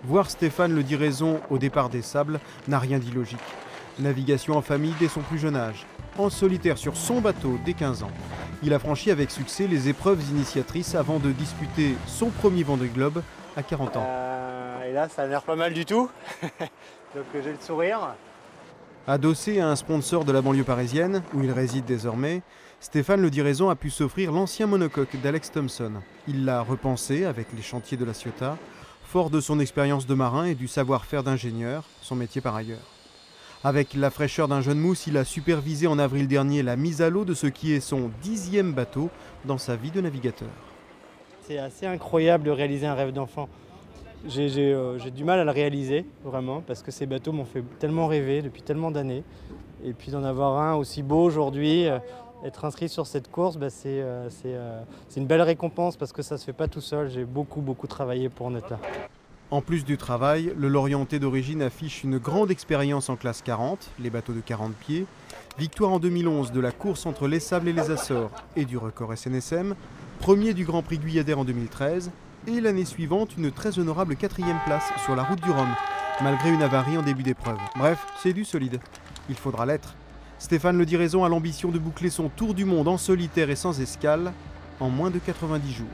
Voir Stéphane Le Diraison au départ des Sables n'a rien d'illogique. Navigation en famille dès son plus jeune âge. En solitaire sur son bateau dès 15 ans. Il a franchi avec succès les épreuves initiatrices avant de disputer son premier Vendée Globe à 40 ans. Et là, ça a l'air pas mal du tout. Donc j'ai le sourire. Adossé à un sponsor de la banlieue parisienne, où il réside désormais, Stéphane Le Diraison a pu s'offrir l'ancien monocoque d'Alex Thompson. Il l'a repensé avec les chantiers de la Ciotat, fort de son expérience de marin et du savoir-faire d'ingénieur, son métier par ailleurs. Avec la fraîcheur d'un jeune mousse, il a supervisé en avril dernier la mise à l'eau de ce qui est son 10e bateau dans sa vie de navigateur. C'est assez incroyable de réaliser un rêve d'enfant. J'ai du mal à le réaliser, vraiment, parce que ces bateaux m'ont fait tellement rêver depuis tellement d'années. Et puis d'en avoir un aussi beau aujourd'hui, être inscrit sur cette course, c'est une belle récompense parce que ça ne se fait pas tout seul. J'ai beaucoup travaillé pour en être là. En plus du travail, le Lorientais d'origine affiche une grande expérience en classe 40, les bateaux de 40 pieds, victoire en 2011 de la course entre les Sables et les Açores et du record SNSM, premier du Grand Prix Guyadère en 2013, et l'année suivante une très honorable 4e place sur la route du Rhum, malgré une avarie en début d'épreuve. Bref, c'est du solide. Il faudra l'être. Stéphane Le Diraison a l'ambition de boucler son tour du monde en solitaire et sans escale en moins de 90 jours.